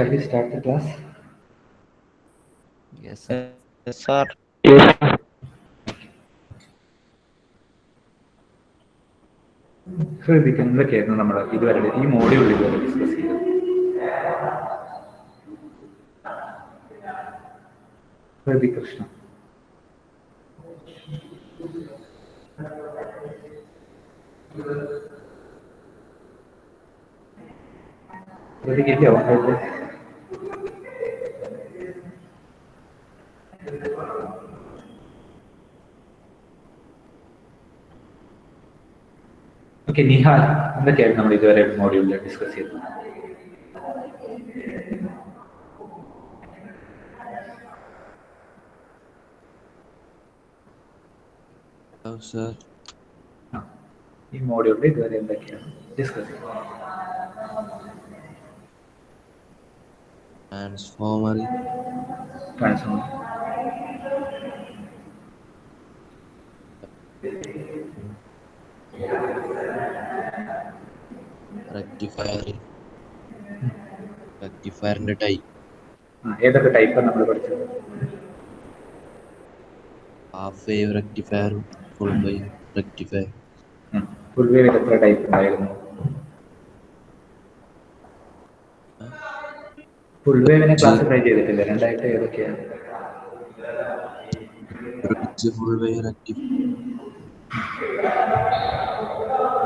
Shall we start the class? Yes, sir. Yes, sir. ശ്രദ്ധിക്കുക, എന്തൊക്കെയായിരുന്നു നമ്മൾ ഇതുവരെ ഈ മോഡ്യൂളിൽ ഇതുവരെ ഡിസ്കസ് ചെയ്തത്? കൃഷ്ണ, ശ്രദ്ധിക്കില്ല. ഓക്കെ, നിഹാൽ, എന്തൊക്കെയായിരുന്നു നമ്മൾ ഇതുവരെ മോഡ്യൂളിൽ ഡിസ്കസ് ചെയ്തത്? Sir. ഈ മോഡ്യൂളിൽ ഇതുവരെ എന്തൊക്കെയാണ് ഡിസ്കസ് ചെയ്തത്? Transformer, rectifier type. ഏതൊക്കെ ടൈപ്പാണ് നമ്മൾ പഠിച്ചത്? Half wave rectifier, full wave rectifier. Full വേവിൽ എത്ര ടൈപ്പ് ഉണ്ടായിരുന്നു? ഫുൾ വേവിനെ ക്ലാസിഫൈ ചെയ്തിട്ടില്ല, രണ്ടായിട്ട് ഏതൊക്കെയാണ്? Full wave rectifier.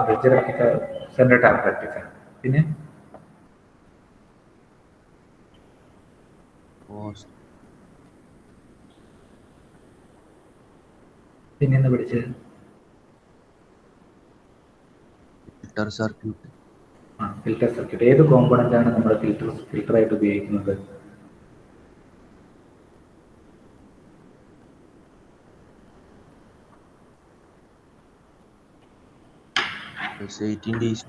Bridge rectifier, central tap rectifier, പിന്നെ പിന്നെന്ന് പഠിച്ചത് ഫിൽട്ടർ സർക്യൂട്ട്. Filter circuit. ഏത് കോമ്പോണന്റ് ആണ് നമ്മൾ ഫിൽട്ടറായിട്ട് ഉപയോഗിക്കുന്നത്? Pulsating DC.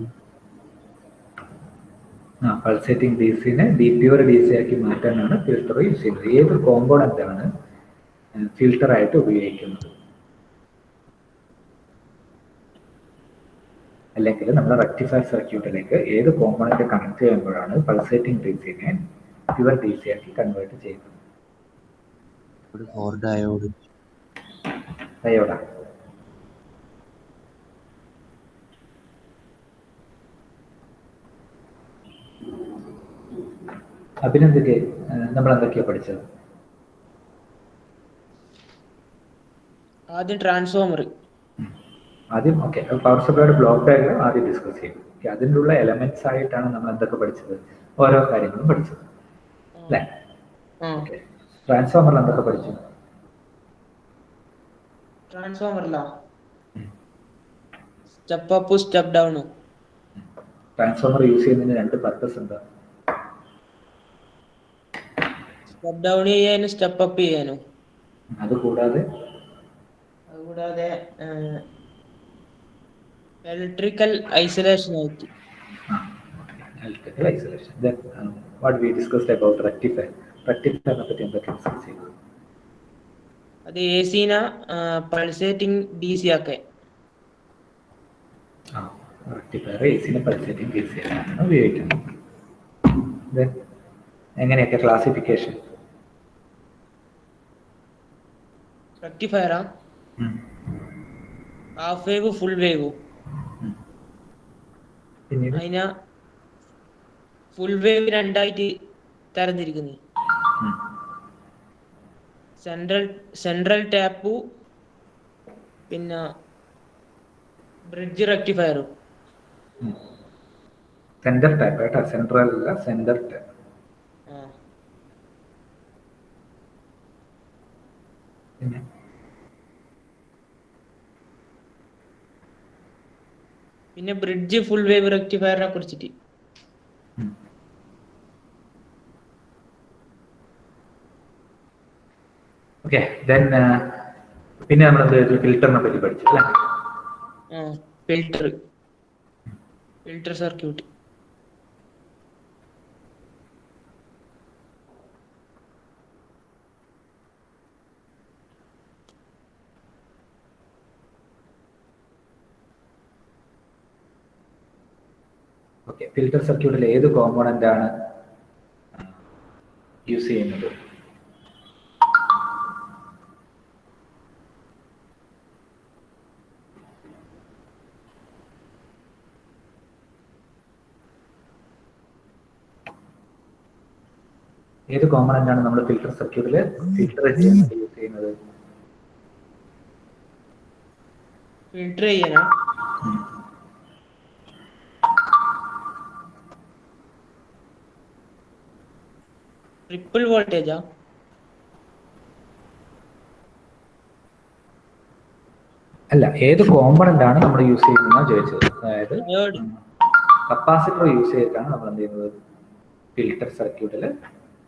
പൾസേറ്റിംഗ് ഡിസിനെ പ്യുവർ DC ആക്കി മാറ്റാനാണ് ഫിൽട്ടർ യൂസ് ചെയ്യുന്നത്. ഏത് കോമ്പോണന്റ് ആണ് ഫിൽട്ടറായിട്ട് ഉപയോഗിക്കുന്നത്? അല്ലെങ്കിൽ നമ്മൾ റെക്ടിഫയർ സർക്യൂട്ടിലേക്ക് ഏത് കോമ്പോണന്റ് കണക്ട് ചെയ്യുമ്പോഴാണ് പൾസേറ്റിംഗ് ഡിസിനെ പ്യുവർ DC ആക്കി കൺവേർട്ട് ചെയ്യുന്നത്? ഡയോഡ്. ഡയോഡാ. അഭിനന്ദൊക്കെ നമ്മൾ എന്തൊക്കെയാ പഠിച്ചത്? ആദ്യം ട്രാൻസ്ഫോമർ. ആദ്യം ഓക്കെ, പവർ സപ്ലൈയുടെ ബ്ലോക്ക് ഡയഗ്രാം ആദ്യം ഡിസ്കസ് ചെയ്യും. അതിനുള്ള എലമെന്റ്സ് ആയിട്ടാണ് നമ്മൾ എന്തൊക്കെ പഠിച്ചത്? ഓരോ കാര്യങ്ങളും പഠിച്ചത് അല്ലേ? ഓക്കെ, ട്രാൻസ്ഫോമറിൽ എന്തൊക്കെ പഠിച്ചു? ട്രാൻസ്ഫോമറിലാ step up step down. Transformer use ചെയ്യുന്നതിന് രണ്ട് പർപ്പസ് എന്താ? സ്റ്റെപ്പ് ഡൗൺ ചെയ്യാനും സ്റ്റെപ്പ് അപ്പ് ചെയ്യാനും. അതുകൂടാതെ ഇലക്ട്രിക്കൽ ഐസൊലേഷൻ ആയിട്ട്. Electrical isolation. Then what we discussed about rectifier. റെക്ടിഫയറിനെ പറ്റി എന്തൊക്കെ ഡിസ്കസ് ചെയ്തു? അത് AC-ന പൾസേറ്റിംഗ് DC ആക്കാൻ. റെക്ടിഫയർ AC-നെ പൾസേറ്റിംഗ് DC ആക്കാനാണ് ഉപയോഗിക്കുന്നത്. Then എങ്ങനെയൊക്കെ ക്ലാസിഫിക്കേഷൻ? റെക്ടിഫയറാ ഹാഫ് വേവ് ഫുൾ വേവ്. അതിന ഫുൾ വേവ് രണ്ടായിട്ട് തരംതിരിക്കുന്നു. സെൻട്രൽ ടാപ്പു പിന്നെ ബ്രിഡ്ജ് റെക്ടിഫയറും. സെന്റർ ടാപ്പ് കേട്ടോ, സെൻട്രൽ അല്ല, സെന്റർ ടാപ്പ്. പിന്നെ ബ്രിഡ്ജ് ഫുൾ വേവ് റെക്ടിഫയറിനെ കുറിച്ചിട്ട് ഓക്കെ. ദെൻ പിന്നെ നമ്മൾ ഫിൽറ്ററിനെ പറ്റി പഠിച്ചു അല്ലേ? Filter circuit. ഓക്കെ, ഫിൽട്ടർ സർക്യൂട്ടിൽ ഏത് കോമ്പോണന്റ് ആണ് യൂസ് ചെയ്യുന്നത്? ഏത് കോമ്പണന്റ് ആണ് നമ്മൾ ഫിൽട്ടർ സർക്യൂട്ടിൽ ഫിൽട്ടർ ചെയ്യാൻ വേണ്ടി യൂസ് ചെയ്യുന്നത്? ഫിൽട്ടർ ചെയ്യാനാ? ട്രിപ്പിൾ വോൾട്ടേജാ? അല്ല, ഏത് കോമ്പണന്റ് ആണ് നമ്മൾ യൂസ് ചെയ്യുന്നതെന്നാണ് ചോദിച്ചത്. അതായത് കപ്പാസിറ്റർ യൂസ് ചെയ്തിട്ടാണ് നമ്മൾ എന്ത് ചെയ്യുന്നത്, ഫിൽട്ടർ സർക്യൂട്ടിൽ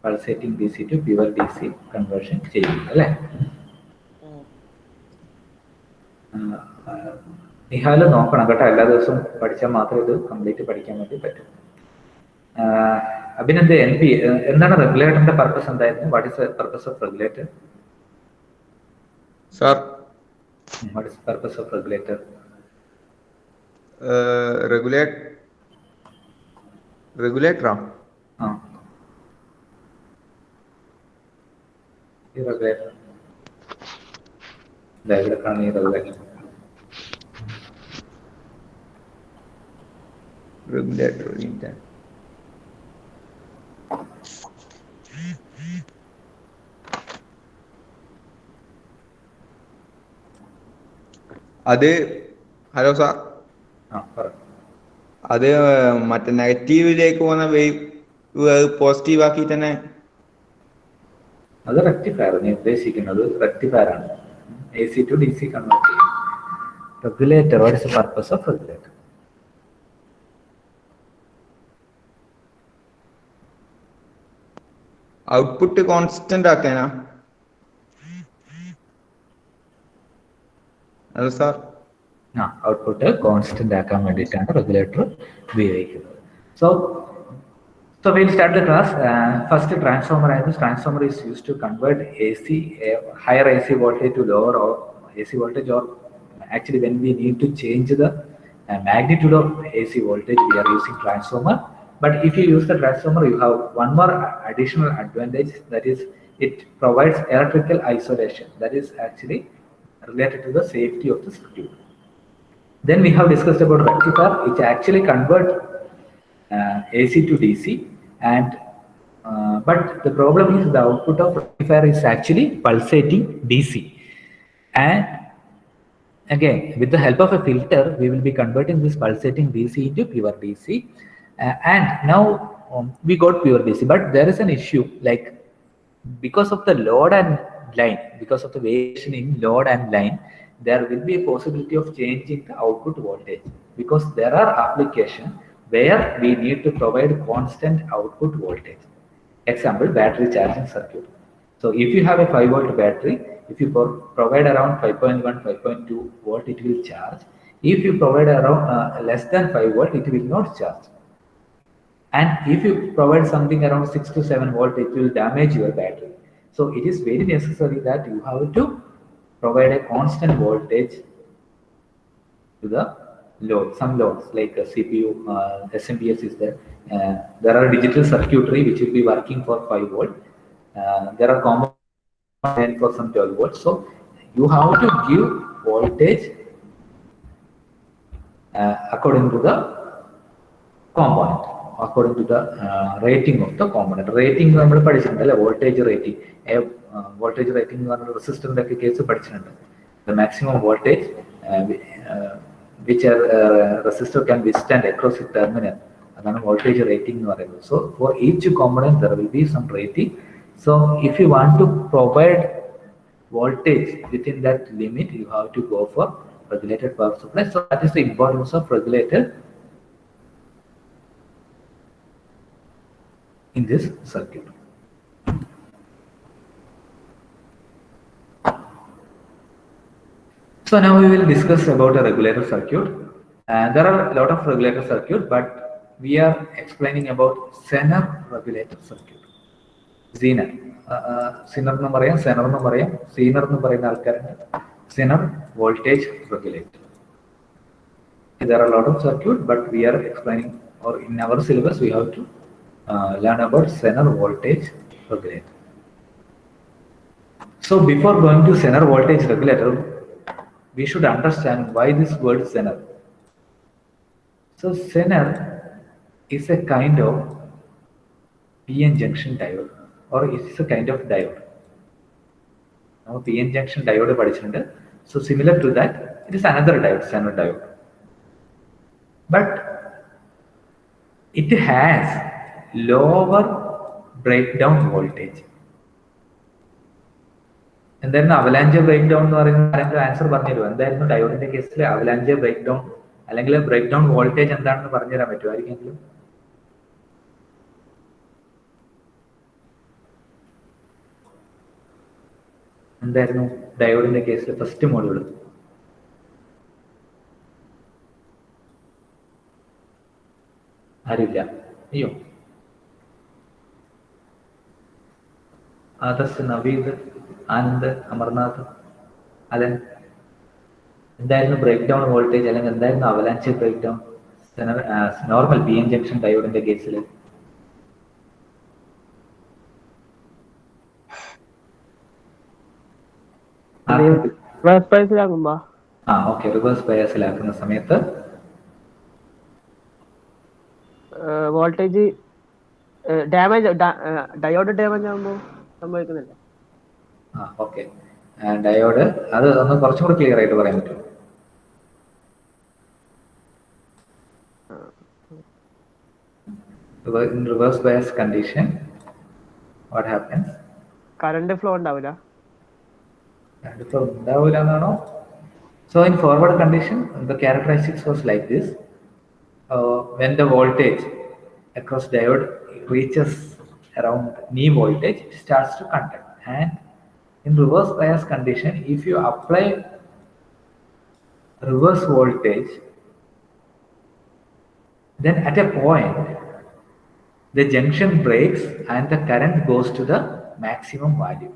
pulsating D C to pure D C conversion ചെയ്യുന്നത് അല്ലേ? നിഹാല് നോക്കണം കേട്ടോ, എല്ലാ ദിവസവും പഠിച്ചാൽ മാത്രമേ ഇത് കംപ്ലീറ്റ് പഠിക്കാൻ വേണ്ടി പറ്റും. അഭിനന്ദ് എൻ പി, എന്താണ് റെഗുലേറ്ററിന്റെ പർപ്പസ് എന്തായിരുന്നു? What is the purpose of regulator? Sir, what is the purpose of regulator? Regulator. Regulator. Regulator. Regulator. അത് ഹലോ സാർ, അത് മറ്റേ നെഗറ്റീവിലേക്ക് പോകുന്ന വേവ് പോസിറ്റീവ് ആക്കി തന്നെ അത് റെക്ടിഫയർ. നീ ഉദ്ദേശിക്കുന്നത് റെക്ടിഫയർ ആണ്, AC to DC കൺവേർട്ട് ചെയ്യും. Regulator, what is the purpose of regulator? Output constant ആക്കാനാ? ഹലോ സാർ, ഔട്ട്പുട്ട് കോൺസ്റ്റന്റ് ആക്കാൻ വേണ്ടിയിട്ടാണ് റെഗുലേറ്റർ ഉപയോഗിക്കുന്നത്. So we'll start the class. First, transformer. Transformer is used to convert higher AC voltage to lower or AC voltage, or actually when we need to change the magnitude of AC voltage, we are using transformer. But if you use the transformer, you have one more additional advantage, that is it provides electrical isolation. That is actually related to the safety of the circuit. Then we have discussed about rectifier, which actually convert AC to DC, and but the problem is the output of rectifier is actually pulsating DC, and again with the help of a filter we will be converting this pulsating DC into pure DC, and now we got pure DC. But there is an issue, like because of the load and line, because of the variation in load and line, there will be a possibility of changing the output voltage, because there are applications where we need to provide constant output voltage. Example, battery charging circuit. So if you have a 5 volt battery, if you provide around 5.1, 5.2 volt, it will charge. If you provide around less than 5 volt, it will not charge. And if you provide something around 6 to 7 volt, it will damage your battery. So it is very necessary that you have to provide a constant voltage to the load. Some loads like CPU, SMPS is there. There are digital circuitry which will be working for 5 volt. There are common for some 12 volts. So you have to give voltage according to the component, according to the rating of the component. Rating നമ്മൾ പഠിച്ചിട്ടുണ്ടല്ലേ, voltage rating. Voltage rating എന്ന് പറഞ്ഞ റെസിസ്റ്ററിന്റെ ഒക്കെ case പഠിച്ചിട്ടുണ്ട്. The maximum voltage which a resistor can withstand across its terminal, അതാണ് voltage rating എന്ന് പറയുന്നത്. So for each component there will be some rating. So if you want to provide voltage within that limit, you have to go for regulated power supply. So that is the importance of regulator in this circuit. So now we will discuss about a regulator circuit. There are a lot of regulator circuit, but we are explaining about Zener regulator circuit. Zener, Zener nu parayam, Zener nu parayam, Zener nu parayna alkarunde. Zener voltage regulator. There are a lot of circuit, but we are explaining, or in our syllabus we have to learn about Zener voltage Oh, great. So before going to Zener voltage regulator, we should understand why this word Zener. So Zener is a kind of PN junction diode, or it's a kind of diode. Now PN junction diode പഠിച്ചിട്ടുണ്ട്. So similar to that, it is another diode, Zener diode. But it has lower breakdown voltage. എന്തായിരുന്നു avalanche break down എന്ന് പറയുന്നത്? ആരെങ്കിലും answer പറഞ്ഞുതരുമോ? എന്തായിരുന്നു ഡയോഡിന്റെ കേസിൽ avalanche break down അല്ലെങ്കിൽ break down voltage എന്താണെന്ന് പറഞ്ഞുതരാൻ പറ്റുമോ ആയിരിക്കെങ്കിലും? എന്തായിരുന്നു ഡയോഡിന്റെ കേസിൽ ഫസ്റ്റ് മോഡ്യൂൾ? ആരുമില്ല? അയ്യോ, ആദർശ്, നവീദ്, ആനന്ദ്, അമർനാഥ്, അലൻ. എന്തായിരുന്നു ബ്രേക്ക് ഡൗൺ വോൾട്ടേജ് അല്ലെങ്കിൽ എന്തായിരുന്നു avalanche break down normal P N junction ഡയോഡിന്റെ കേസിൽ? ഓക്കെ, റിവേഴ്സ് ബയാസിലാക്കുന്ന സമയത്ത് വോൾട്ടേജ് ഡാമേജ്, ഡയോഡ് ഡാമേജ് ആകുമ്പോൾ സംഭവിക്കുന്നില്ല. ഓക്കെ, ഡയോഡ് അത് ഒന്ന് കുറച്ചും കൂടി ക്ലിയർ ആയിട്ട് പറയാൻ പറ്റുമോ? In reverse bias condition, what happens? Current flow ഉണ്ടാവില്ല. കറണ്ട് ഫ്ലോ ഉണ്ടാവില്ല എന്നാണോ? So in forward condition, the characteristics was like this. When the voltage across diode reaches around knee voltage, it starts to conduct. And in reverse bias condition, if you apply reverse voltage, then at a point the junction breaks and the current goes to the maximum value.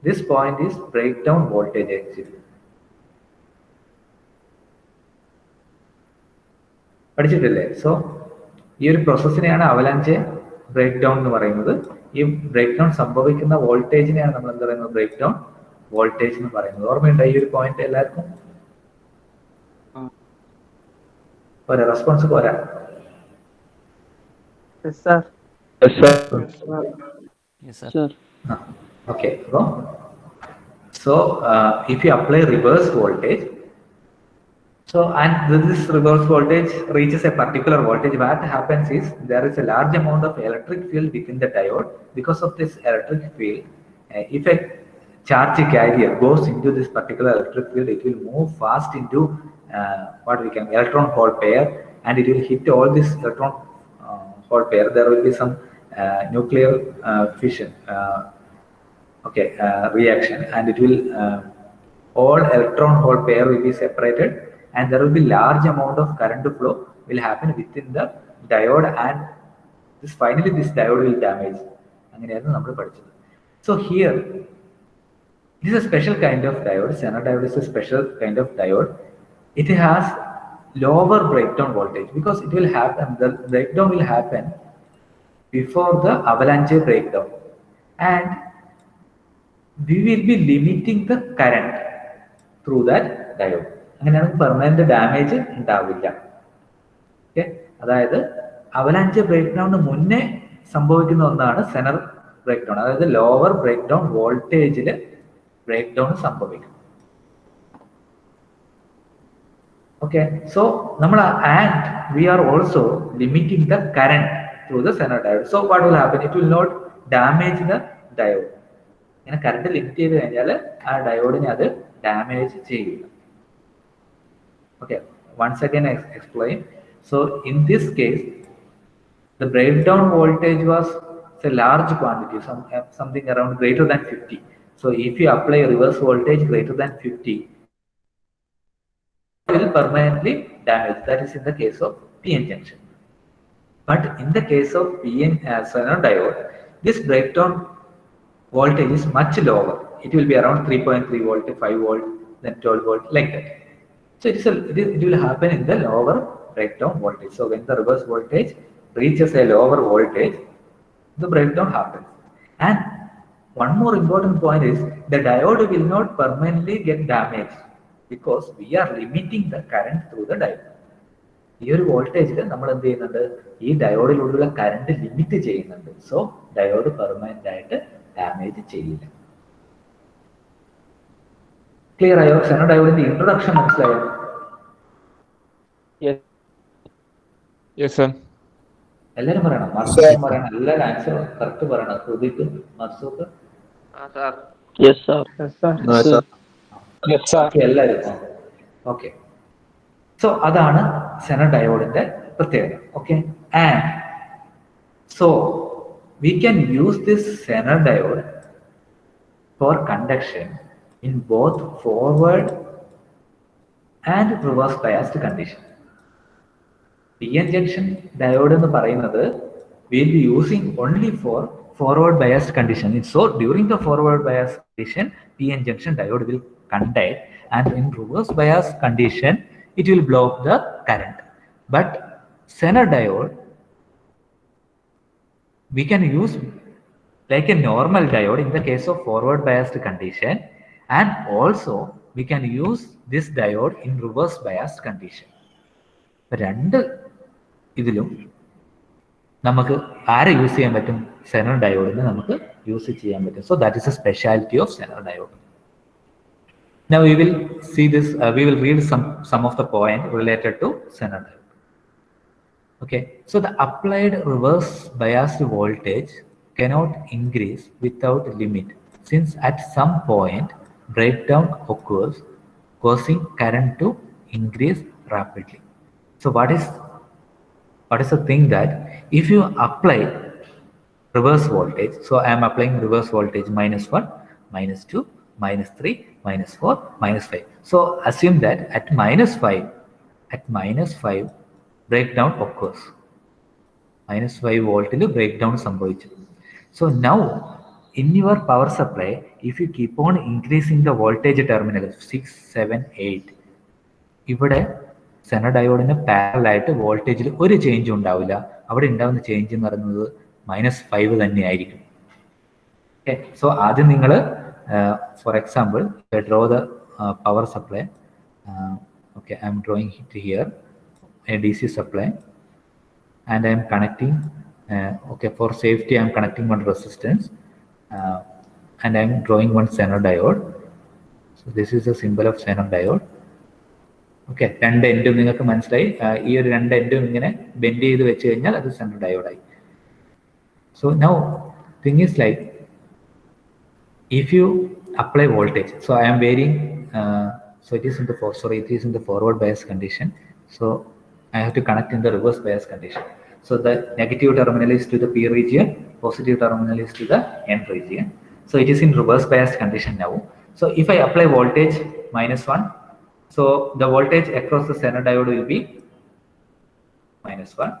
This point is breakdown voltage actually. പഠിച്ചിട്ടില്ലേ? So ഈ ഒരു പ്രോസസ്സിനെയാണ് avalanche break down എന്ന് പറയുന്നത്. ഈ break down സംഭവിക്കുന്ന വോൾട്ടേജിനെയാണ് നമ്മൾ എന്താ പറയുന്നത്? ബ്രേക്ക് ഡൗൺ വോൾട്ടേജ് എന്ന് പറയുന്നത്. ഓർമ്മയുണ്ടോ ഈ ഒരു പോയിന്റ് എല്ലാവർക്കും? പോരാ, റെസ്പോൺസ് പോരാ. Okay, so if you apply reverse voltage, so and this reverse voltage reaches a particular voltage, what happens is there is a large amount of electric field within the diode. Because of this electric field, if a charge carrier goes into this particular electric field, it will move fast into what we can electron hole pair, and it will hit all this electron hole pair. There will be some nuclear fission reaction, and it will all electron hole pair will be separated, and there will be large amount of current flow will happen within the diode, and finally this diode will damage. അങ്ങനെയായിരുന്നു നമ്മൾ പഠിച്ചത്. So here it is a special kind of diode. Zener diode is a special kind of diode. It has lower breakdown voltage because it will happen, the breakdown will happen before the avalanche breakdown, and we will be limiting the current through that diode. അങ്ങനെയാണ് permanent damage ഉണ്ടാവില്ല. Okay, അതായത് avalanche break ഡൗണിന് മുന്നേ സംഭവിക്കുന്ന ഒന്നാണ് Zener break down. അതായത് lower break down വോൾട്ടേജിൽ break down സംഭവിക്കും. ഓക്കെ, സോ നമ്മൾ and we are also limiting the current through the Zener diode. So what will happen? It will not damage the diode. ഇങ്ങനെ current limit ചെയ്ത് കഴിഞ്ഞാൽ ആ ഡയോഡിനെ അത് damage ചെയ്യില്ല. Okay, once again I explain. So in this case, the breakdown voltage was a large quantity, something around greater than 50. So if you apply reverse voltage greater than 50, it will permanently damage. That is in the case of PN junction. But in the case of PN Zener diode, this breakdown voltage is much lower. It will be around 3.3 volt, 5 volt, then 12 volt, like that. So it will happen in the lower breakdown voltage. So when the reverse voltage reaches a lower voltage, the breakdown happens. And one more important point is the diode will not permanently get damaged because we are limiting the current through the diode. ഈ ഒരു വോൾട്ടേജിൽ നമ്മൾ എന്ത് ചെയ്യുന്നുണ്ട്, ഈ ഡയോഡിലുള്ള current limit ചെയ്യുന്നുണ്ട്. So diode permanent ആയിട്ട് damage ചെയ്യില്ല. ക്ലിയർ ആയോ? സെനോ ഡയോഡിന്റെ ഇൻട്രൊഡക്ഷൻ മനസ്സിലായോ? എല്ലാരും പറയണം. മർസൂഖ് പറയണം. എല്ലാവരും ആൻസർ കറക്റ്റ് പറയണം. ഹൃദിക്ക്, മർസൂഖ്, എല്ലാവരും. ഓക്കെ. സോ അതാണ് സെനോ ഡയോഡിന്റെ പ്രത്യേകത. Okay. And so we can use this Zener diode for conduction in both forward and reverse biased condition. PN junction diode എന്ന് പറയുന്നത് we'll be using only for forward biased condition. So during the forward biased condition, PN junction diode will conduct, and in reverse biased condition, it will block the current. But Zener diode we can use like a normal diode in the case of forward biased condition. And also we can use this diode in reverse biased condition. രണ്ട് ഇതിലും നമുക്ക് ആരെ use ചെയ്യാൻ പറ്റും? Zener ഡയോഡിന് നമുക്ക് use ചെയ്യാൻ പറ്റും. So that is A speciality of Zener diode. Now we will see this, we will read some of the point related to Zener diode. Okay, so the applied reverse biased voltage cannot increase without limit, since at some point breakdown occurs, causing current to increase rapidly. So what is the thing that if you apply reverse voltage, so I am applying reverse voltage -1, -2, -3, -4, -5. So assume that at -5 breakdown occurs. -5 volt breakdown സംഭവിച്ചു. So now in your power supply, if you keep on increasing the voltage terminal 6, 7, 8, ഇവിടെ Zener ഡയോഡിന് parallel ആയിട്ട് വോൾട്ടേജിൽ ഒരു change ഉണ്ടാവില്ല. അവിടെ ഉണ്ടാവുന്ന change എന്ന് പറയുന്നത് -5 തന്നെയായിരിക്കും. ഓക്കെ. സോ ആദ്യം നിങ്ങൾ for example draw the power supply. Okay, I M drawing it here A DC supply and I am connecting, okay, for safety I am connecting one resistance. And I am drawing one Zener diode. So this is the symbol of Zener diode. Okay, രണ്ട് എൻഡും നിങ്ങൾക്ക് മനസ്സിലായി. ഈ ഒരു രണ്ട് എൻഡും ഇങ്ങനെ bend ചെയ്ത് വെച്ച് കഴിഞ്ഞാൽ അത് Zener diode ആയി. So now thing is like if you apply voltage, so I am varying, so it is in the forward bias condition. So I have to connect in the reverse bias condition. So the negative terminal is to the P region, positive terminal is to the N region. So it is in reverse biased condition now. So if I apply voltage -1, so the voltage across the Zener diode will be -1.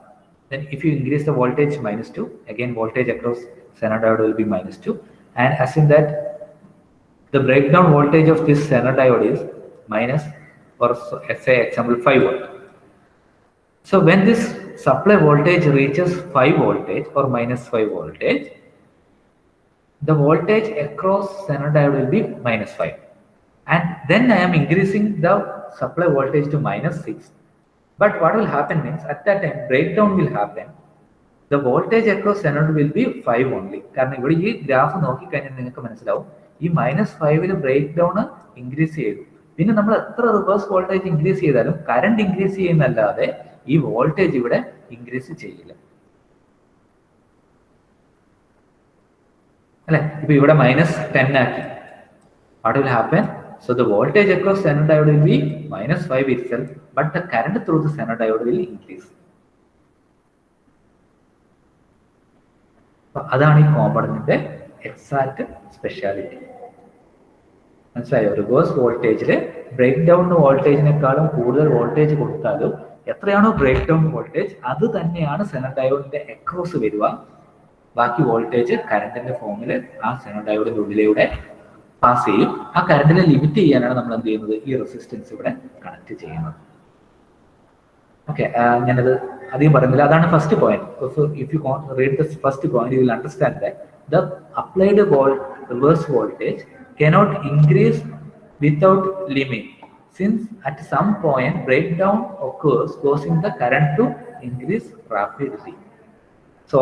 Then if you increase the voltage -2, again voltage across Zener diode will be -2. And assume that the breakdown voltage of this Zener diode is minus, or say example 5 volt. So when this supply voltage reaches 5 voltage or -5 voltage, the voltage across Zener diode will be -5, and then I am increasing the supply voltage to -6. But what will happen means at that time breakdown will happen. The voltage across Zener will be 5 only. കാരണം ഇവിടെ ഈ graph നോക്കി കഴിഞ്ഞാൽ നിങ്ങൾക്ക് മനസ്സിലാവും ഈ -5 break down increase ചെയ്തു. പിന്നെ നമ്മൾ എത്ര റിവേഴ്സ് വോൾട്ടേജ് ഇൻക്രീസ് ചെയ്താലും കറണ്ട് ഇൻക്രീസ് ചെയ്യുന്നല്ലാതെ ഈ വോൾട്ടേജ് ഇവിടെ ഇൻക്രീസ് ചെയ്യില്ല. അല്ലെ, ഇപ്പൊ ഇവിടെ -10 ആക്കി. What will happen? So the voltage across Zener diode will be -5 itself, but the current through the Zener diode will increase. അതാണ് ഈ കോമ്പണന്റിന്റെ എക്സാക്ട് സ്പെഷ്യാലിറ്റി. മനസ്സിലായോ? റിവേഴ്സ് വോൾട്ടേജില് ബ്രേക്ക് ഡൗൺ വോൾട്ടേജിനേക്കാളും കൂടുതൽ വോൾട്ടേജ് കൊടുത്താലും എത്രയാണോ ബ്രേക്ക് ഡൗൺ വോൾട്ടേജ് അത് തന്നെയാണ് Zener diode അക്രോസ് വരിക. ബാക്കി വോൾട്ടേജ് കറണ്ടിന്റെ ഫോമിൽ ആ Zener diode ഉള്ളിലൂടെ പാസ് ചെയ്യും. ആ കറണ്ടിനെ ലിമിറ്റ് ചെയ്യാനാണ് നമ്മൾ എന്ത് ചെയ്യുന്നത്? ഈ റെസിസ്റ്റൻസ് ഇവിടെ കണക്ട് ചെയ്യുന്നത്. ഓക്കെ, ഞാനത് അധികം പറയുന്നില്ല. അതാണ് first point. If you read the first point, you will understand that the applied reverse voltage cannot increase without limit, since at some point breakdown occurs causing the current to increase rapidly. So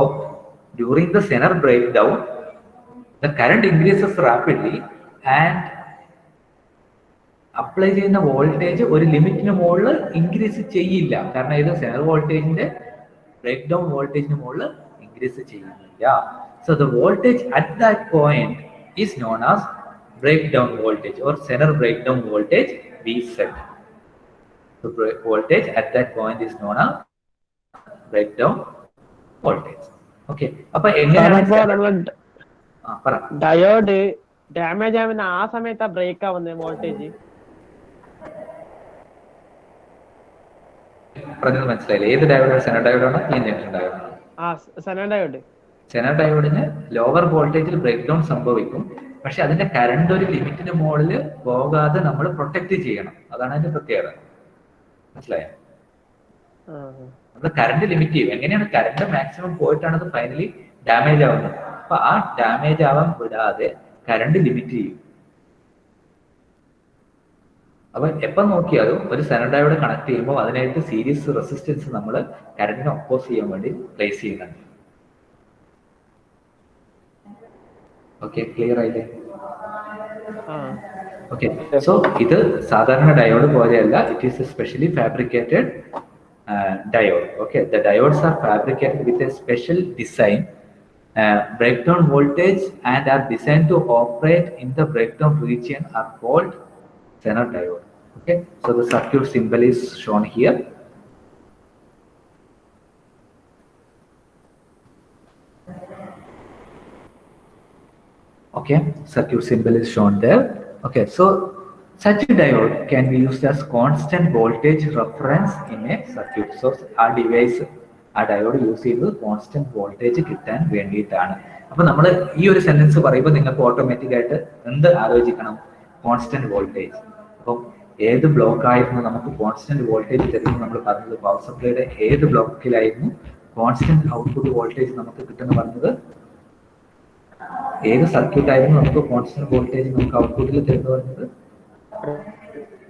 during the Zener breakdown, the current increases rapidly and apply ചെയ്യുന്ന voltage ഒരു ലിമിറ്റിന് മുകളിൽ increase ചെയ്യില്ല. കാരണം ഇത് Zener വോൾട്ടേജിന്റെ break down വോൾട്ടേജിന് മുകളിൽ increase ചെയ്യുന്നില്ല. So the voltage at that point is known as break down voltage or Zener break down voltage V set. Voltage at that point is known as break down voltage. Okay, അപ്പൊ എങ്ങനെയാണ് diode damage ആവുന്ന ആ സമയത്താ break ആവുന്നത് voltage? പറഞ്ഞത് മനസ്സിലായില്ലേ? ഏത് diode? Zener ഡയോഡാണോ പി എൻ ജംഗ്ഷൻ ഡയോഡാണോ? Zener diode. സെനർ ഡയോഡിന് ലോവർ വോൾട്ടേജിൽ ബ്രേക്ക് ഡൗൺ സംഭവിക്കും, പക്ഷെ അതിന്റെ കറണ്ട് ഒരു ലിമിറ്റിന് മുകളിൽ പോകാതെ നമ്മൾ പ്രൊട്ടക്ട് ചെയ്യണം. അതാണ് അതിന്റെ പ്രത്യേകത. മനസ്സിലായോ? നമ്മൾ കറണ്ട് ലിമിറ്റ് ചെയ്യും. എങ്ങനെയാണ് കറണ്ട് മാക്സിമം പോയിട്ടാണ് അത് ഫൈനലി ഡാമേജ് ആവുന്നത്. അപ്പൊ ആ ഡാമേജ് ആവാൻ വിടാതെ കറണ്ട് ലിമിറ്റ് ചെയ്യും. അപ്പൊ എപ്പം നോക്കിയാലും ഒരു സെനർ ഡയോഡ് കണക്ട് ചെയ്യുമ്പോൾ അതിനായിട്ട് സീരീസ് റെസിസ്റ്റൻസ് നമ്മൾ കറണ്ടിനെ ഒപ്പോസ് ചെയ്യാൻ വേണ്ടി പ്ലേസ് ചെയ്യുന്നുണ്ട്. ഓക്കെ, ക്ലിയർ ആയില്ലേ? ഓക്കെ, സോ ഇത് സാധാരണ ഡയോഡ് പോലെയല്ല. It is A specially fabricated diode. Okay, the diodes are fabricated with a special design, breakdown voltage, and are designed to operate in the breakdown region are called Zener diode. Okay, so the circuit symbol is shown here. Okay, circuit symbol is shown there. Okay, so such a diode can be used as constant voltage reference in a circuit. So our device, our diode use ചെയ്തത് constant voltage കിട്ടാൻ വേണ്ടിയിട്ടാണ്. അപ്പൊ നമ്മൾ ഈ ഒരു sentence പറയുമ്പോൾ നിങ്ങൾക്ക് automatic ആയിട്ട് എന്ത് ആലോചിക്കണം? Constant voltage. അപ്പം ഏത് ബ്ലോക്ക് ആയിരുന്നു നമുക്ക് കോൺസ്റ്റന്റ് വോൾട്ടേജ് തരുന്നത്? നമ്മൾ പറഞ്ഞത് പവർ സപ്ലൈയുടെ ഏത് ബ്ലോക്കിലായിരുന്നു കോൺസ്റ്റന്റ് ഔട്ട്പുട്ട് വോൾട്ടേജ് നമുക്ക് കിട്ടുന്ന പറഞ്ഞത്? ഏത് സർക്യൂട്ട് ആയിരുന്നു നമുക്ക് കോൺസ്റ്റന്റ് വോൾട്ടേജ് നമുക്ക് ഔട്ട്പുട്ടിൽ തരുന്നത് പറഞ്ഞത്?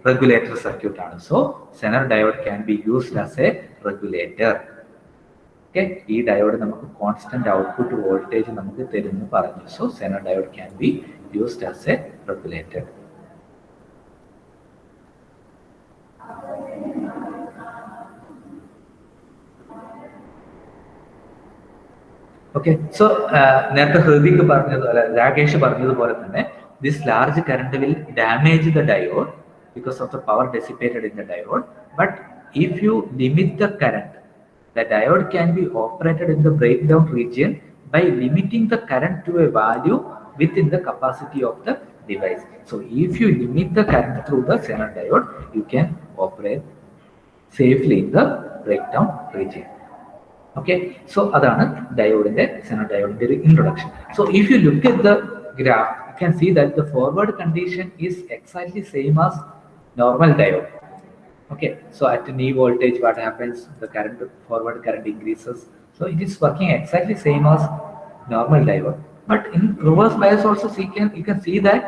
Regulator circuit ആണ്. So Zener diode can be used as a regulator. Okay, ഈ ഡയോഡ് നമുക്ക് കോൺസ്റ്റന്റ് ഔട്ട്പുട്ട് വോൾട്ടേജ് നമുക്ക് തരുന്നു പറഞ്ഞു. So Zener diode can be used as a regulator. Okay, so നേരത്തെ ഹൃദിക് പറഞ്ഞത് അല്ല രാകേഷ് പറഞ്ഞതുപോലെ തന്നെ this large current will damage the diode because of the power dissipated in the diode. But if you limit the current, the diode can be operated in the breakdown region by limiting the current to a value within the capacity of the device. So if you limit the current through the Zener diode, you can operate safely in the breakdown region. Okay, so adana diode in the Zener diode introduction. So if you look at the graph, you can see that the forward condition is exactly same as normal diode. Okay, so at knee voltage what happens? The current, forward current increases. So it is working exactly same as normal diode. But in reverse bias also you can see that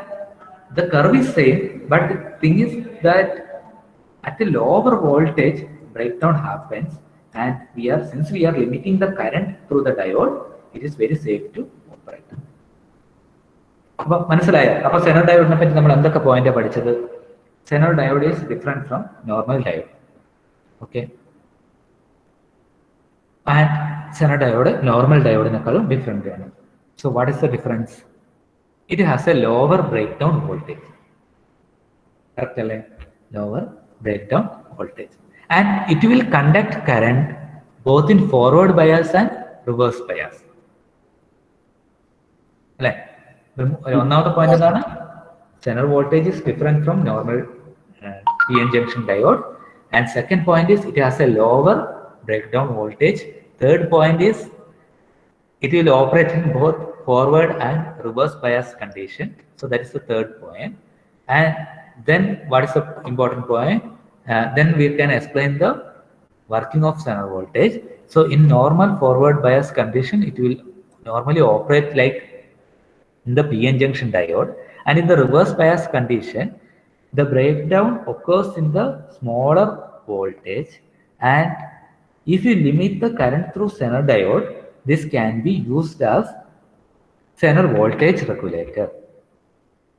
the curve is same, but the thing is that at a lower voltage breakdown happens, and since we are limiting the current through the diode, it is very safe to operate. അപ്പൊ മനസ്സിലായോ? അപ്പൊ Zener ഡയോഡിനെ പറ്റി നമ്മൾ എന്തൊക്കെ point പഠിച്ചത്? Zener diode is different from normal diode. Okay, and Zener diode normal ഡയോഡിനേക്കാളും different ആണ്. So what is the difference? It has a lower break down voltage. Correct അല്ലേ? Lower break down voltage, and it will conduct current both in forward bias and reverse bias. അല്ലേ? ഒന്നാമത്തെ point എന്താണ്? Zener voltage is different from normal PN junction diode, and second point is it has a lower breakdown voltage. Third point is it will operate in both forward and reverse bias condition. So that is the third point. And then what is the important point? Then we can explain the working of Zener voltage. So in normal forward bias condition, it will normally operate like in the PN junction diode, and in the reverse bias condition, the breakdown occurs in the smaller voltage, and if you limit the current through Zener diode, this can be used as Zener voltage regulator.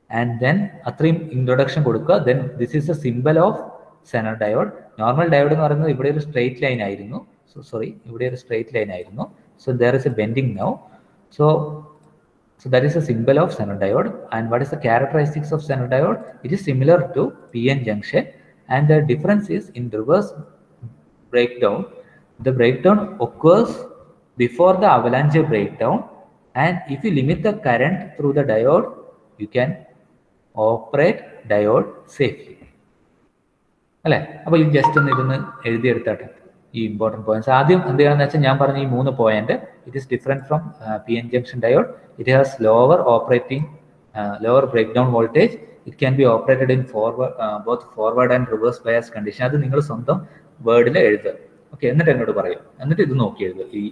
And then അത്രയും introduction കൊടുക്കുക. then this is a symbol of Zener diode. Normal diode എന്ന് പറയുന്നത് ഇവിടെ ഒരു straight line ആയിരുന്നു, ഇവിടെ ഒരു straight line ആയിരുന്നു. so there is a bending now. so that is a symbol of Zener diode. And what is the characteristics of Zener diode? It is similar to PN junction, and the difference is in reverse breakdown, the breakdown occurs before the avalanche breakdown, and if you limit the current through the diode, you can operate diode safely. അല്ലേ? അപ്പോൾ ഇത് just ഒന്ന് ഇതൊന്ന് എഴുതിയെടുത്താട്ടെ ഈ important points. ആദ്യം എന്ത് ചെയ്യണമെന്ന് വെച്ചാൽ ഞാൻ പറഞ്ഞ ഈ 3 point, it is different from PN junction diode. It has lower breakdown voltage. It can be operated in both forward and reverse bias condition. അത് നിങ്ങൾ സ്വന്തം വേർഡിൽ എഴുതുക. ഓക്കെ, എന്നിട്ട് എന്നോട് പറയും, എന്നിട്ട് ഇത് നോക്കി എഴുതുക ഈ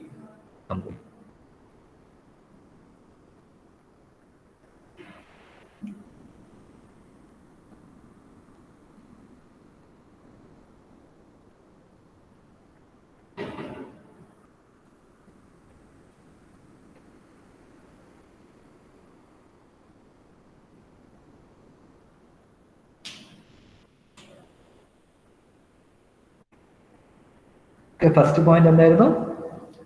സംഭവം. ഫസ്റ്റ് പോയിന്റ് എന്തായിരുന്നു?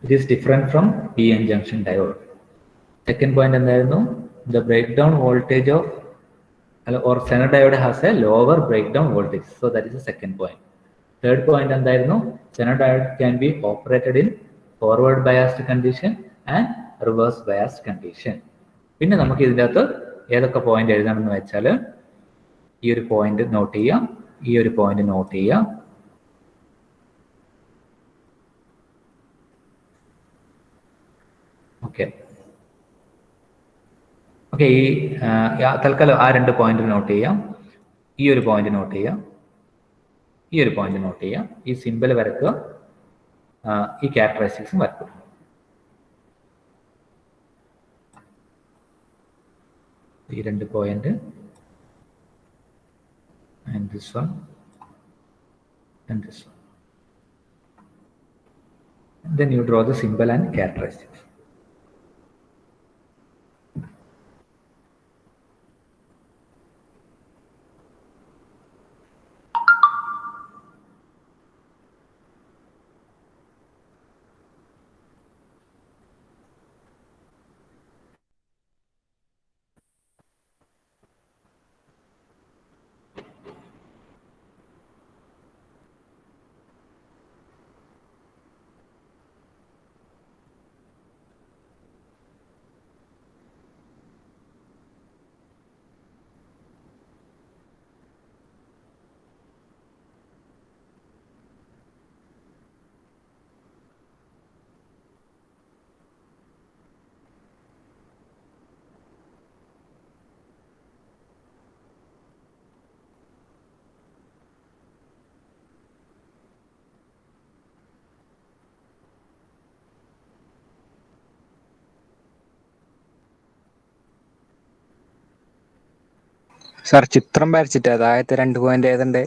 It is different from PN junction diode. Second point എന്തായിരുന്നു? The break down voltage of or Zener diode has a lower breakdown voltage. so that is the second point. Third point എന്തായിരുന്നു? Zener diode can be operated in forward biased condition and reverse biased condition. പിന്നെ നമുക്ക് ഇതിൻ്റെ അകത്ത് ഏതൊക്കെ point എഴുതണമെന്ന് വെച്ചാൽ ഈ ഒരു point not ചെയ്യാം, ഈ ഒരു പോയിന്റ് നോട്ട് ചെയ്യാം. ഓക്കെ, ഈ തൽക്കാലം ആ 2 പോയിന്റ് നോട്ട് ചെയ്യാം. ഈ ഒരു പോയിന്റ് നോട്ട് ചെയ്യാം, ഈ ഒരു പോയിന്റ് നോട്ട് ചെയ്യാം. ഈ സിമ്പിൾ വരക്കുക, ഈ ക്യാരക്ടറിസ്റ്റിക്സും വരക്കുക. ഈ 2 point and this one and this one. And then you draw the symbol and characteristics. Sir ചിത്രം വരച്ചിട്ട് അതായത് 2 പോയിന്റ് ഏതുണ്ട്?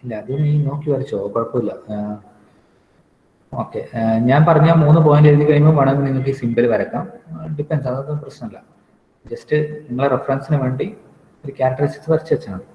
ഇല്ല, അത് നീ നോക്കി വരച്ചോ, കുഴപ്പമില്ല. ഓക്കെ, ഞാൻ പറഞ്ഞ 3 പോയിന്റ് എഴുതി കഴിയുമ്പോൾ വേണമെങ്കിൽ നിങ്ങൾക്ക് ഈ സിമ്പിൾ വരക്കാം. ഡിപ്പെൻസ്, അതൊന്നും പ്രശ്നമില്ല. ജസ്റ്റ് നിങ്ങളെ റെഫറൻസിന് വേണ്ടി ഒരു ക്യാരക്ടറിസ്റ്റിക്സ് വരച്ച് വെച്ചാൽ മതി.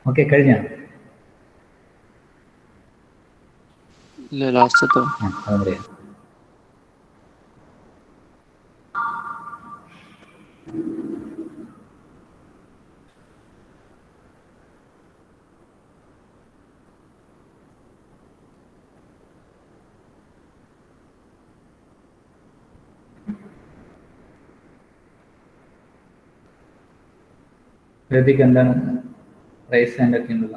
ഓക്കെ, കഴിഞ്ഞ ഇല്ല ലാസ്റ്റത്തോ അതെ. ഋതിക് എന്താണ് റൈസ് ഹാൻഡ് ഒക്കെ ഉണ്ടല്ല?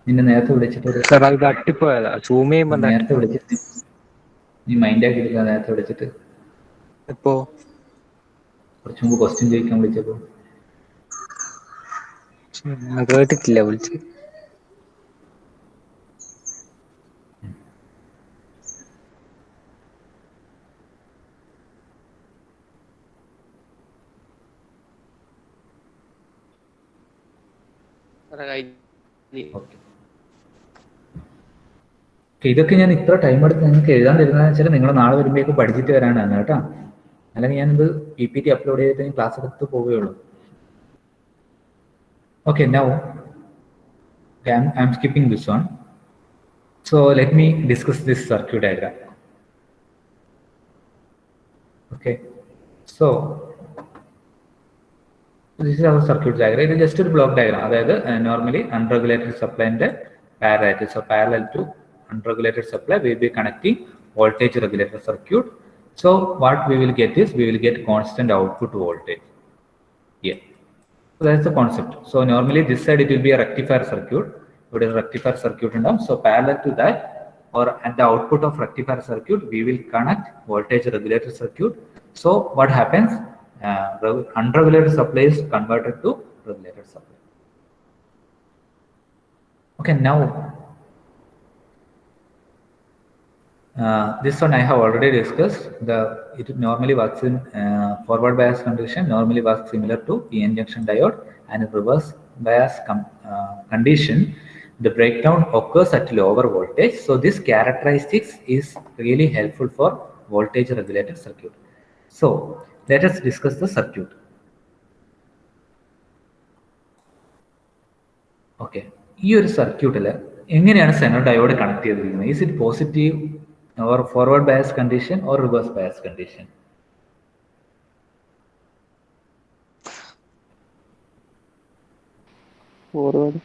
നിന്നെ നേരത്തെ വിളിച്ചിട്ട് സാർ അത് തട്ടിപ്പോയതാ, സൂം ചെയ്യുമ്പോ നേരത്തെ വിളിച്ചിട്ട് നീ മൈൻഡ് ആക്കി എടുക്കുക. നേരത്തെ വിളിച്ചിട്ട് ഇപ്പോ കുറച്ച് മുമ്പ് ക്വസ്റ്റ്യൻ ചോദിക്കാൻ വിളിച്ചപ്പോൾ കേട്ടിട്ടില്ല വിളിച്ച്. ഓക്കെ. ഇതൊക്കെ ഞാൻ ഇത്ര ടൈം എടുത്ത് നിങ്ങൾക്ക് എഴുതാൻ തരുന്നതെന്ന് വെച്ചാൽ നിങ്ങൾ നാളെ വരുമ്പോഴേക്ക് പഠിച്ചിട്ട് വരാനാണ് കേട്ടോ. അല്ലെങ്കിൽ ഞാനിത് PPT അപ്ലോഡ് ചെയ്തിട്ട് ക്ലാസ് എടുത്ത് പോവുകയുള്ളൂ. Okay, now I'm skipping this one. So let me discuss this circuit diagram. Okay, so this is our circuit diagram. It is just a block diagram. That is normally unregulated supply and parallel. So parallel to unregulated supply, we will be connecting voltage regulator circuit. So what we will get is we will get constant output voltage. Yeah. So that's the concept. So normally this side it will be a rectifier circuit. It is a rectifier circuit and so parallel to that, or at the output of rectifier circuit, we will connect voltage regulator circuit. So what happens? Unregulated supply is converted to regulated supply. Okay, now this one I have already discussed. It normally works in forward bias condition. Normally works similar to PN junction diode, and in reverse bias condition, the breakdown occurs at lower voltage. So this characteristics is really helpful for voltage regulated circuit. So let us discuss the circuit. Okay, ഈ ഒരു സർക്യൂട്ടിൽ എങ്ങനെയാണ് Zener diode connect ചെയ്തിരിക്കുന്നത്? Is it positive or forward bias condition or reverse bias condition? Forward.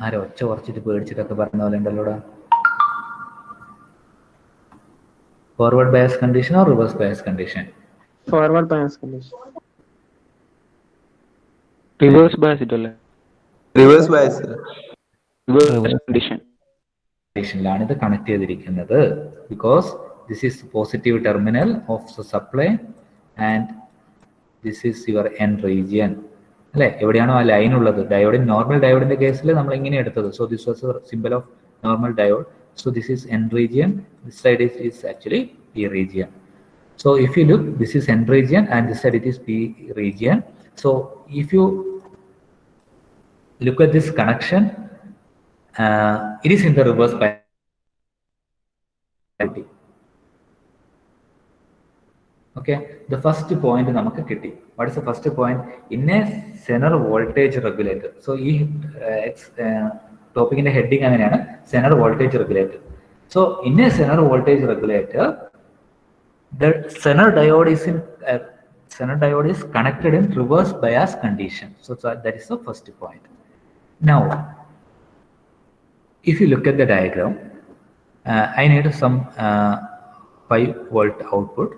ആരോ ഒച്ച കുറച്ചിട്ട് പേടിച്ചിട്ടൊക്കെ പറഞ്ഞ പോലെ ഉണ്ടല്ലോടാ. Forward bias condition or reverse bias condition? Forward bias condition. Reverse bias ഇട്ടല്ലേ? Reverse bias Reverse condition. Condition ഇത് connect ചെയ്തിരിക്കുന്നത് because this is positive terminal of the supply and this is your N region. അല്ലെ, എവിടെയാണോ ആ line ഉള്ളത്? ഡയോഡിൻ normal ഡയോഡിന്റെ കേസിൽ നമ്മൾ ഇങ്ങനെ എടുത്തത്. So this was A symbol of normal diode. So this is N region, this side is actually P region. So if you look, this is N region and this side it is P region. So if you look at this connection, it is in the reverse bias. Okay, the first point namakku kitti. What is the first point? In a Zener voltage regulator. So this topic in the heading anganeyana Zener voltage regulator. So in a Zener voltage regulator, the Zener diode is connected in reverse bias condition. So that is the first point. Now if you look at the diagram, I need some 5-volt output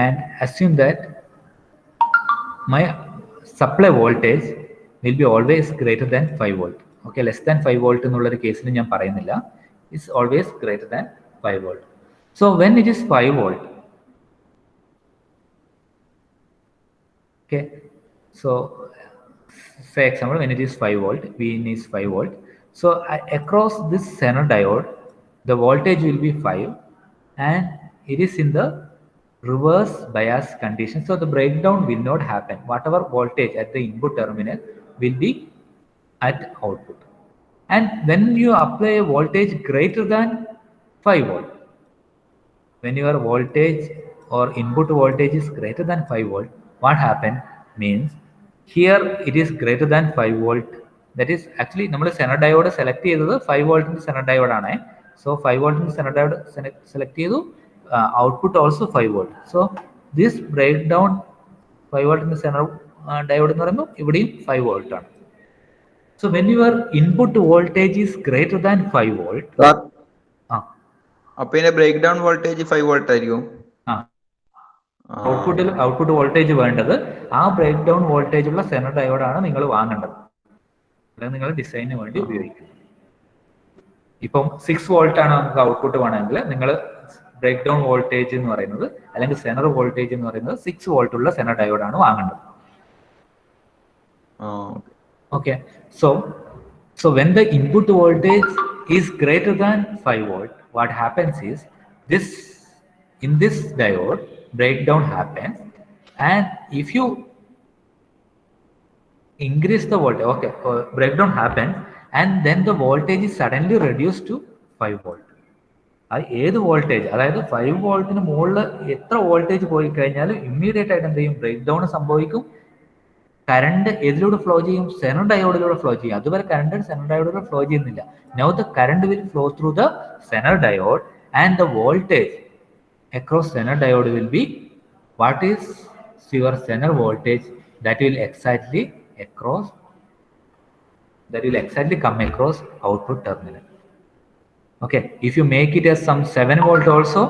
and assume that my supply voltage will be always greater than 5 volt. Okay, less than 5 volt എന്നുള്ള ഒരു കേസിൽ ഞാൻ പറയുന്നില്ല. It's always greater than 5 volt. So when it is 5 volt, okay, so say example when it is 5 volt, Vin is 5 volt. So across this Zener diode, the voltage will be 5 and it is in the reverse bias condition. So the breakdown will not happen. Whatever voltage at the input terminal will be at output. And when you apply a voltage greater than 5 volt, when your voltage or input voltage is greater than 5 volt, what happens means here it is greater than 5 volt. That is actually നമ്മൾ Zener diode select ചെയ്തത് 5 വോൾട്ടിന്റെ Zener diode ആണ്. So 5 വോൾട്ടിന്റെ Zener diode select ചെയ്തു. Output also 5 volt. So this break down 5 വോൾട്ടിന്റെ Zener diode എന്ന് പറയുമ്പോൾ ഇവിടെയും 5 വോൾട്ട് ആണ്. So when your input voltage is greater than 5 volt, അപ്പൊ ഇതിന്റെ ബ്രേക്ക് ഡൗൺ വോൾട്ടേജ് 5 വോൾട്ട് ആയിരിക്കും. ഔട്ട്പുട്ട് വോൾട്ടേജ് വേണ്ടത് ആ ബ്രേക്ക് ഡൗൺ വോൾട്ടേജ് ഉള്ള സെനർ ഡയോഡാണ് നിങ്ങൾ വാങ്ങേണ്ടത്. അല്ലെങ്കിൽ നിങ്ങൾ ഡിസൈനിന് വേണ്ടി ഉപയോഗിക്കും. ഇപ്പം 6 വോൾട്ട് ആണ് നമുക്ക് ഔട്ട്പുട്ട് വേണമെങ്കിൽ നിങ്ങൾ ബ്രേക്ക് ഡൗൺ വോൾട്ടേജ് എന്ന് പറയുന്നത് അല്ലെങ്കിൽ സെനർ വോൾട്ടേജ് എന്ന് പറയുന്നത് 6 വോൾട്ട് ഉള്ള സെനർ ഡയോഡാണ് വാങ്ങേണ്ടത്. Okay. So when the input voltage is greater than 5 volt, what happens is in this diode breakdown happens, and if you increase the voltage, okay, breakdown happens, and then the voltage is suddenly reduced to 5 volt. അത് ഏത് voltage, അതായത് 5 വോൾട്ടിന് മുകളിൽ എത്ര voltage പോയി കഴിഞ്ഞാലും immediate ആയിട്ട് എന്ത് ചെയ്യും, ബ്രേക്ക് ഡൗൺ സംഭവിക്കും. കറണ്ട് ഏതിലൂടെ ഫ്ലോ ചെയ്യും? സെനർ ഡയോഡിലൂടെ ഫ്ലോ ചെയ്യും. അതുവരെ കറണ്ട് സെനർ ഡയോഡിലൂടെ ഫ്ലോ ചെയ്യുന്നില്ല. Now the current will flow through the Zener diode and the voltage across Zener diode will be what is your Zener voltage that will exactly come across output terminal. Okay, if you make it as some 7 volt also,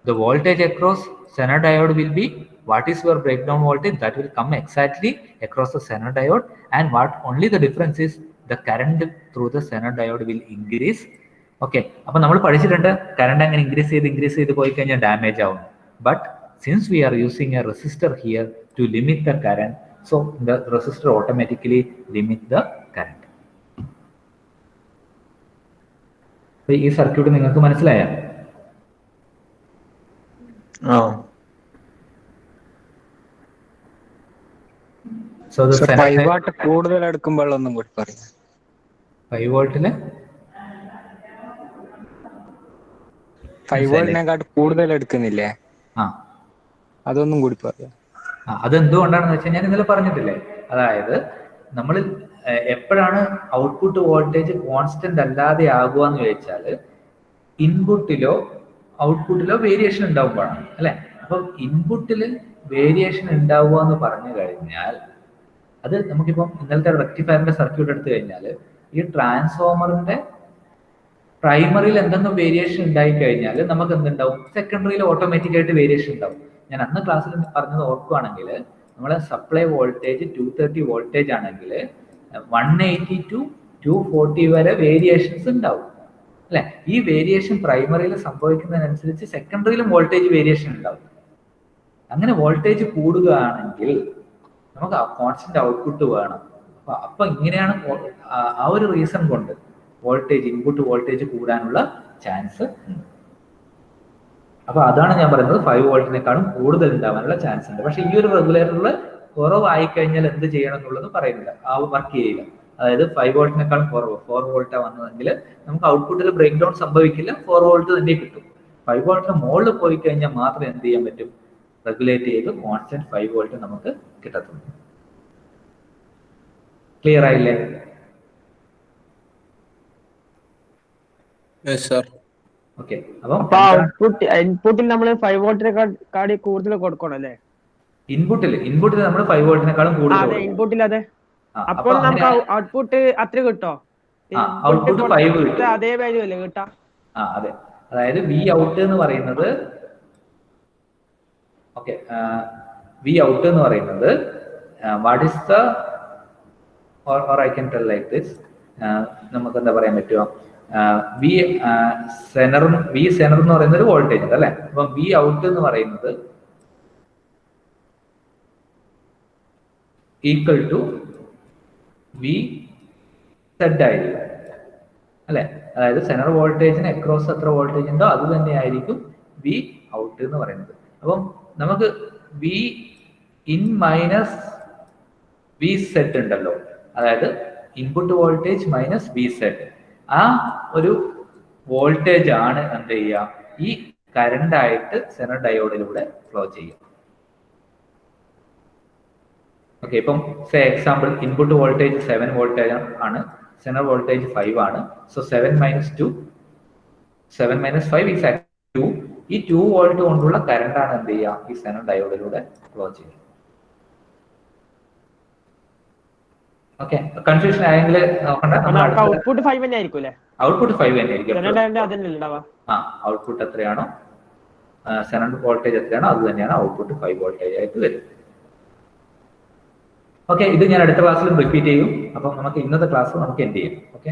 the voltage across Zener diode will be what is your breakdown voltage, that will come exactly across the Zener diode, and what only the difference is the current through the Zener diode will increase. Okay, appo nammal padichittunde current angane increase ചെയ്ത് പോയി കഴിഞ്ഞാൽ damage ആവും. But since we are using a resistor here to limit the current, so the resistor automatically limit the current. ഈ circuit നിങ്ങൾക്ക് മനസ്സിലായോ? So the 5 watt കൂടുതൽ എടുക്കുമ്പോൾ ഒന്നും കൂടി പറയും. 5 വോൾട്ടിന് 5 വോൾട്ടിനെക്കാട്ട് കൂടുതൽ എടുക്കുന്നില്ലേ? അതൊന്നും കൂടി പറയാം. അതെന്തുകൊണ്ടാണെന്ന് വെച്ചാൽ ഞാൻ ഇന്നലെ പറഞ്ഞിട്ടില്ലേ, അതായത് നമ്മൾ എപ്പോഴാണ് ഔട്ട്പുട്ട് വോൾട്ടേജ് കോൺസ്റ്റന്റ് അല്ലാതെ ആകുക എന്ന് ചോദിച്ചാൽ ഇൻപുട്ടിലോ ഔട്ട്പുട്ടിലോ വേരിയേഷൻ ഉണ്ടാവുമ്പോഴാണ് അല്ലെ. അപ്പം ഇൻപുട്ടിൽ വേരിയേഷൻ ഉണ്ടാവുക എന്ന് പറഞ്ഞു കഴിഞ്ഞാൽ അത് നമുക്കിപ്പം ഇന്നലത്തെ റെക്ടിഫയറിന്റെ സർക്യൂട്ട് എടുത്തു കഴിഞ്ഞാൽ ഈ ട്രാൻസ്ഫോമറിന്റെ പ്രൈമറിയിൽ എന്തെങ്കിലും വേരിയേഷൻ ഉണ്ടായി കഴിഞ്ഞാൽ നമുക്ക് എന്തുണ്ടാവും, സെക്കൻഡറിയിൽ ഓട്ടോമാറ്റിക് ആയിട്ട് വേരിയേഷൻ ഉണ്ടാവും. ഞാൻ അന്ന് ക്ലാസ്സിൽ പറഞ്ഞത് ഓർക്കുകയാണെങ്കിൽ നമ്മളെ സപ്ലൈ വോൾട്ടേജ് 230 വോൾട്ടേജ് ആണെങ്കിൽ 180 to 240 വരെ വേരിയേഷൻസ് ഉണ്ടാവും അല്ലെ. ഈ വേരിയേഷൻ പ്രൈമറിയിൽ സംഭവിക്കുന്നതിനനുസരിച്ച് സെക്കൻഡറിയിലും വോൾട്ടേജ് വേരിയേഷൻ ഉണ്ടാവും. അങ്ങനെ വോൾട്ടേജ് കൂടുകയാണെങ്കിൽ നമുക്ക് കോൺസ്റ്റന്റ് ഔട്ട്പുട്ട് വേണം. അപ്പൊ ഇങ്ങനെയാണ് ആ ഒരു റീസൺ കൊണ്ട് വോൾട്ടേജ് ഇൻപുട്ട് വോൾട്ടേജ് കൂടാനുള്ള ചാൻസ് ഉണ്ട്. അപ്പൊ അതാണ് ഞാൻ പറയുന്നത് 5 വോൾട്ടിനേക്കാളും കൂടുതൽ ഉണ്ടാവാനുള്ള ചാൻസ് ഉണ്ട്. പക്ഷെ ഈ ഒരു റെഗുലേറ്ററിൽ കുറവായി കഴിഞ്ഞാൽ എന്ത് ചെയ്യണം എന്നുള്ളത് പറയുന്നില്ല, ആ വർക്ക് ചെയ്യില്ല. അതായത് 5 വോൾട്ടിനേക്കാളും കുറവ് 4 വോൾട്ടാ വന്നതെങ്കിൽ നമുക്ക് ഔട്ട്പുട്ടിൽ ബ്രേക്ക് ഡൗൺ സംഭവിക്കില്ല, 4 വോൾട്ട് തന്നെ കിട്ടും. 5 വോൾട്ടിന് മുകളിൽ പോയി കഴിഞ്ഞാൽ മാത്രമേ എന്ത് ചെയ്യാൻ പറ്റും, റെഗുലേറ്റ് ചെയ്ത് കോൺസ്റ്റന്റ് 5 വോൾട്ട് നമുക്ക് കിട്ടത്തുള്ളൂ. ക്ലിയർ ആയില്ലേ? ഓക്കെ. അപ്പൊ ഇൻപുട്ടിൽ നമ്മൾ 5 വോൾട്ടിനെക്കാൾ കൂടുതൽ കൊടുക്കണം അല്ലേ? ഇൻപുട്ടിൽ നമ്മൾ 5 വോൾട്ടിനേക്കാളും കൂടുതൽ ഇൻപുട്ടിൽ. അതെ. അപ്പോൾ നമുക്ക് ഔട്ട്പുട്ട് അത്ര കിട്ടോ? ഔട്ട്പുട്ട് 5 കിട്ടും. അതേ വാല്യൂ അല്ലേ കിട്ടാ? അതെ. അതായത് വി ഔട്ട് എന്ന് പറയുന്നത് ഓക്കെ, വി ഔട്ട് എന്ന് പറയുന്നത് what is the or I can tell like this, നമുക്ക് എന്താ പറയാൻ പറ്റുമോ, വി സെനർ എന്ന് പറയുന്ന ഒരു വോൾട്ടേജ് ഉണ്ട് അല്ലെ. അപ്പം വി ഔട്ട് എന്ന് പറയുന്നത് ഈക്വൽ ടു വി സെഡ് ആയിരിക്കും അല്ലെ. അതായത് സെനർ വോൾട്ടേജിന് അക്രോസ് എത്ര വോൾട്ടേജ് ഉണ്ടോ അത് തന്നെ ആയിരിക്കും വി ഔട്ട് എന്ന് പറയുന്നത്. അപ്പം നമുക്ക് V in minus V set ഉണ്ടല്ലോ, അതായത് input voltage minus V set, ആ ഒരു വോൾട്ടേജ് ആണ് എന്ത് ചെയ്യുക, ഈ കറണ്ട് ആയിട്ട് സെനർ ഡയോഡിലൂടെ ഫ്ലോ ചെയ്യും. ഓക്കെ, ഇപ്പം എക്സാമ്പിൾ ഇൻപുട്ട് വോൾട്ടേജ് 7 വോൾട്ടേജ് ആണ്, സെനർ വോൾട്ടേജ് 5 ആണ്. So 7 - 5 is 2. ഈ 2 വോൾട്ട് കൊണ്ടുള്ള കറണ്ട് ആണ് എന്ത് ചെയ്യുക, ഈ സെനർ ഡയോഡിലൂടെ ഫ്ലോ ചെയ്യുക. ഓക്കെ, കൺഫ്യൂഷൻ ആയെങ്കിൽ നോക്കണ്ട. ഔട്ട്പുട്ട് 5 തന്നെ ആയിരിക്കും അല്ലേ? ഔട്ട്പുട്ട് 5 തന്നെ ആയിരിക്കും. ഔട്ട്പുട്ട് എത്രയാണോ, സെനർ വോൾട്ടേജ് എത്രയാണോ അത് തന്നെയാണ് ഔട്ട്പുട്ട് 5 വോൾട്ടേജ് ആയിട്ട് വരും. ഓക്കെ, ഇത് ഞാൻ അടുത്ത ക്ലാസ്സിലും റിപ്പീറ്റ് ചെയ്യും. അപ്പം നമുക്ക് ഇന്നത്തെ ക്ലാസ് നമുക്ക് എൻഡ് ചെയ്യാം. Okay,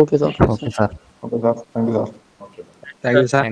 okay sir. Okay sir. Thank you sir. Okay. Thank you sir.